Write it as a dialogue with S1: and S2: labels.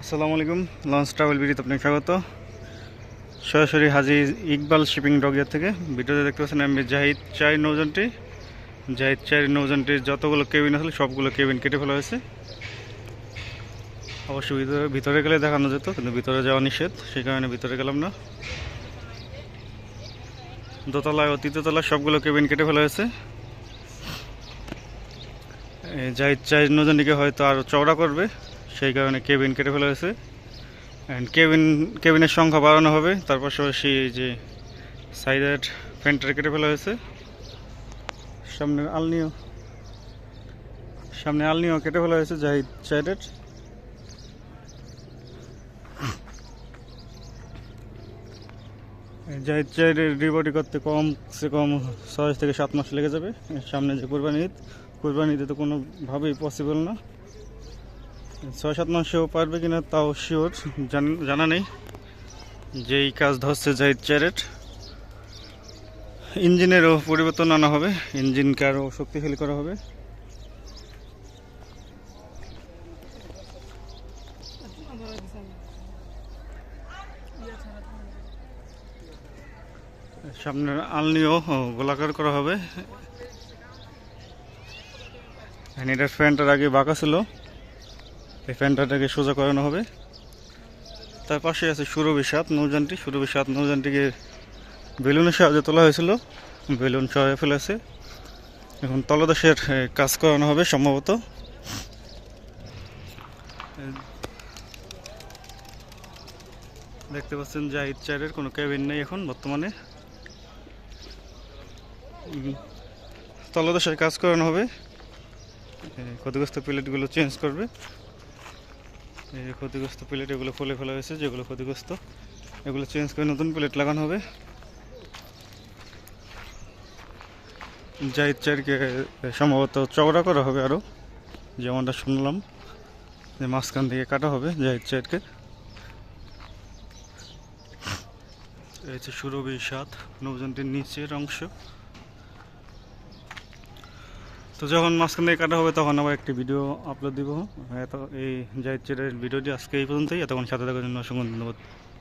S1: আসসালামু আলাইকুম। Launch travel ভিডিওতে আপনাকে স্বাগত। সরাসরি হাজি ইকবাল শিপিং ডকইয়ার্ড থেকে ভিডিওতে দেখতে পাচ্ছেন আমি জাহিদ 4 নৌযানটির যতগুলো কেবিন আসলে সবগুলো কেবিন কেটে ফেলা হয়েছে। অবশ্যই ভিতরে গেলে দেখানো যেত, কিন্তু ভিতরে যাওয়া নিষেধ, সেই কারণে ভিতরে গেলাম না। দোতলায় ও তৃতীয়তলায় সবগুলো কেবিন কেটে ফেলা হয়েছে। জাহিদ 4 নৌযানটিকে হয়তো আরও চওড়া করবে, সেই কারণে কেবিন কেটে ফেলা হয়েছে। অ্যান্ড কেবিনের সংখ্যা বাড়ানো হবে। তার পাশাপাশি যে সাইডের ফ্যানটা কেটে ফেলা হয়েছে। সামনে আলনিও কেটে ফেলা হয়েছে জাহিদ 4-এর। জাহিদ 4-এর রিবডি করতে কমসে কম 6 থেকে 7 মাস লেগে যাবে। সামনে যে কোরবানি ঈদে তো কোনোভাবেই পসিবল না। 6-7 মাসেও পারবে কিনা তাও শিওর জানা নেই। যেই কাজ ধরছে জাহিদ 4-এর। ইঞ্জিনেরও পরিবর্তন আনা হবে, ইঞ্জিনকে আরও শক্তিশালী করা হবে। সামনের আলনিও গোলাকার করা হবে। এটার ফ্যানটার আগে বাঁকা ছিল, এই ফ্যানটাকে সোজা করানো হবে। তার পাশে আছে সুরভি 7 নৌযানটিকে বেলুনের সাহায্যে তোলা হয়েছিল, বেলুন সরিয়ে ফেলেছে। এখন তলদেশের কাজ করানো হবে সম্ভবত। দেখতে পাচ্ছেন জাহিদ 4-এর কোনো কেবিন নেই এখন বর্তমানে। তলদেশের কাজ করানো হবে। ক্ষতিগ্রস্ত প্লেটগুলো চেঞ্জ করবে। এই ক্ষতিগ্রস্ত প্লেট এগুলো ফলে ফেলা হয়েছে, যেগুলো ক্ষতিগ্রস্ত এগুলো চেঞ্জ করে নতুন প্লেট লাগানো হবে। জাহিদ 4-কে সম্ভবত চওড়া করা হবে আরও, যেমনটা শুনলাম যে মাঝখান থেকে কাটা হবে জাহিদ 4-কে। এই হচ্ছে সুরভি 7 নৌযানটির নিচের অংশ। তো যখন মাঝখান থেকে কাটা হবে তখন আবার একটি ভিডিও আপলোড দিব। এই জাহিদ 4-এর ভিডিওটি আজকে এই পর্যন্তই। এতক্ষণ সাথে থাকার জন্য অসংখ্য ধন্যবাদ।